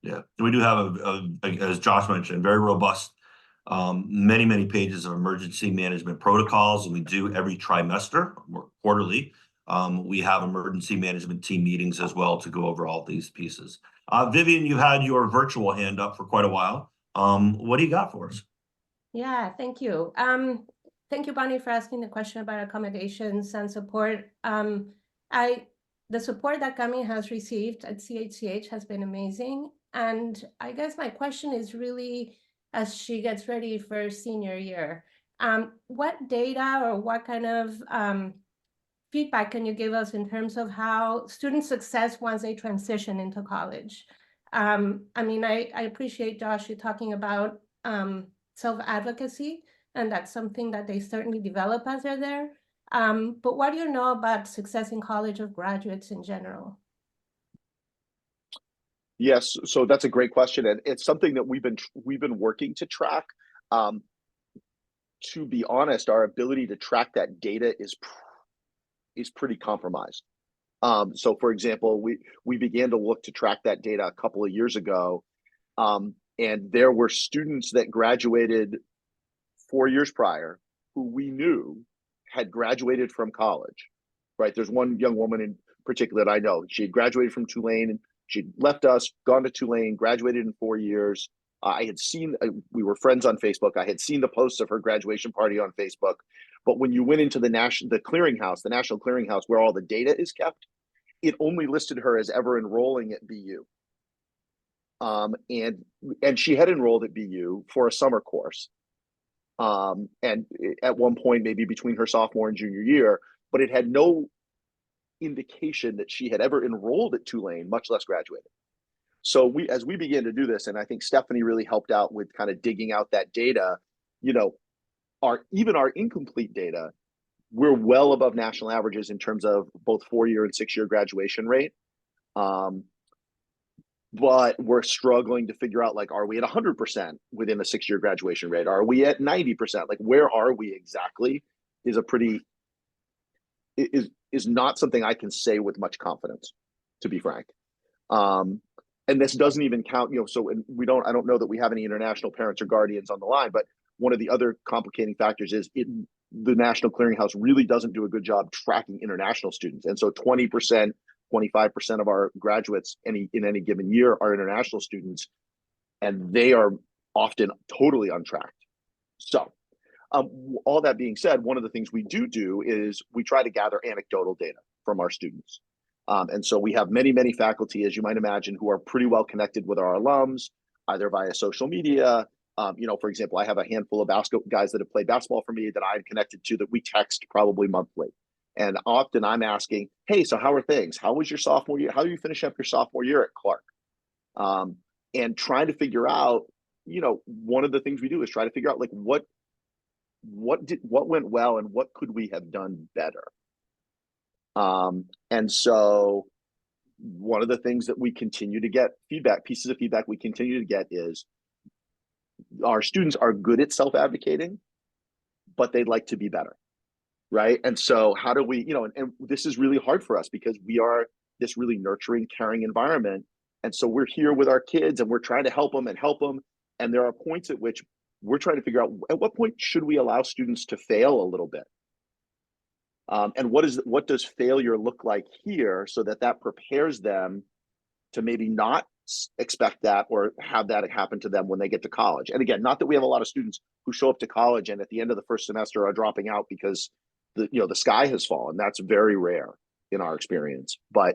Yeah, we do have as Josh mentioned, very robust, many pages of emergency management protocols, and we do every trimester or quarterly. We have emergency management team meetings as well to go over all these pieces. Vivian, you've had your virtual hand up for quite a while. What do you got for us? Yeah, thank you. Thank you, Bonnie, for asking the question about accommodations and support. The support that Cami has received at CHCH has been amazing. And I guess my question is really, as she gets ready for senior year, what data or what kind of feedback can you give us in terms of how student success once they transition into college? I mean, I appreciate Josh, you talking about self-advocacy, and that's something that they certainly develop as they're there. But what do you know about success in college of graduates in general? Yes, so that's a great question, and it's something that we've been working to track. To be honest, our ability to track that data is pretty compromised. So, for example, we began to look to track that data a couple of years ago, and there were students that graduated 4 years prior who we knew had graduated from college. Right? There's one young woman in particular that I know. She had graduated from Tulane, and she'd left us, gone to Tulane, graduated in 4 years. I had seen, we were friends on Facebook. I had seen the posts of her graduation party on Facebook. But when you went into the national clearinghouse where all the data is kept, it only listed her as ever enrolling at BU. And she had enrolled at BU for a summer course. And at one point, maybe between her sophomore and junior year, but it had no indication that she had ever enrolled at Tulane, much less graduated. So as we began to do this, and I think Stephanie really helped out with kind of digging out that data, even our incomplete data, we're well above national averages in terms of both 4-year and 6-year graduation rate. But we're struggling to figure out, like, are we at 100% within a 6-year graduation rate? Are we at 90%? Like, where are we exactly is not something I can say with much confidence, to be frank. And this doesn't even count, so I don't know that we have any international parents or guardians on the line, but one of the other complicating factors is the National Clearinghouse really doesn't do a good job tracking international students. And so 20%, 25% of our graduates in any given year are international students, and they are often totally untracked. So all that being said, one of the things we do is we try to gather anecdotal data from our students. And so we have many faculty, as you might imagine, who are pretty well connected with our alums, either via social media. For example, I have a handful of guys that have played basketball for me that I'm connected to that we text probably monthly. And often I'm asking, hey, so how are things? How was your sophomore year? How do you finish up your sophomore year at Clark? And trying to figure out, one of the things we do is try to figure out, like, what went well and what could we have done better? And so one of the things that we continue to get pieces of feedback we continue to get is our students are good at self-advocating, but they'd like to be better. Right. And so how do we, and this is really hard for us because we are this really nurturing, caring environment. And so we're here with our kids and we're trying to help them. And there are points at which we're trying to figure out at what point should we allow students to fail a little bit? And what does failure look like here so that prepares them to maybe not expect that or have that happen to them when they get to college. And again, not that we have a lot of students who show up to college and at the end of the first semester are dropping out because the sky has fallen. That's very rare in our experience. But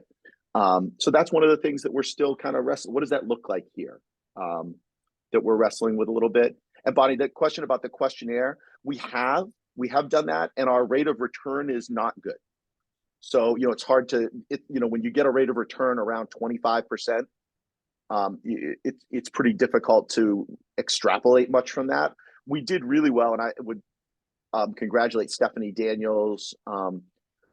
so that's one of the things that we're still kind of wrestling. What does that look like here? That we're wrestling with a little bit. And Bonnie, the question about the questionnaire, we have done that, and our rate of return is not good. So it's hard to when you get a rate of return around 25%, it's pretty difficult to extrapolate much from that. We did really well, and I would congratulate Stephanie Daniels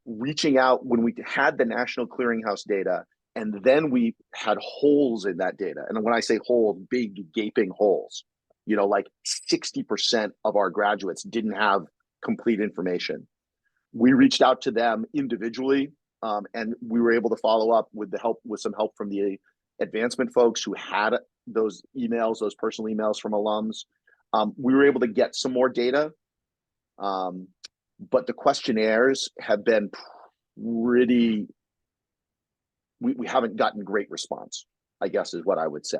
reaching out when we had the National Clearinghouse data, and then we had holes in that data. And when I say holes, big gaping holes, like 60% of our graduates didn't have complete information. We reached out to them individually, and we were able to follow up with some help from the advancement folks who had those personal emails from alums. We were able to get some more data. But the questionnaires have been we haven't gotten great response, I guess is what I would say.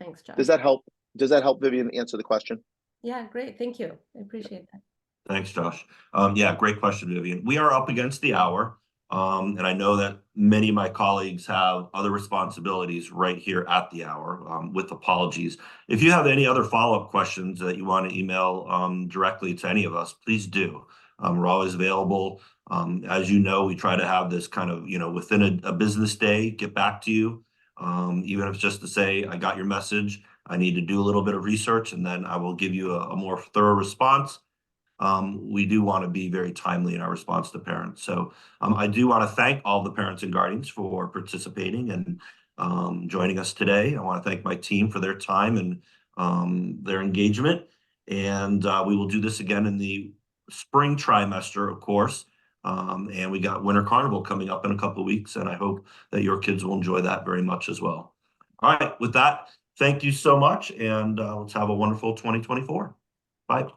Thanks, Josh. Does that help, Vivian, answer the question? Yeah, great. Thank you. I appreciate that. Thanks, Josh. Yeah, great question, Vivian. We are up against the hour. And I know that many of my colleagues have other responsibilities right here at the hour, with apologies. If you have any other follow-up questions that you want to email directly to any of us, please do. We're always available. As you know, we try to have this kind of, within a business day, get back to you. Even if it's just to say, I got your message, I need to do a little bit of research, and then I will give you a more thorough response. We do want to be very timely in our response to parents. So I do want to thank all the parents and guardians for participating and joining us today. I want to thank my team for their time and their engagement. And we will do this again in the spring trimester, of course. And we got Winter Carnival coming up in a couple of weeks, and I hope that your kids will enjoy that very much as well. All right, with that, thank you so much, and let's have a wonderful 2024. Bye.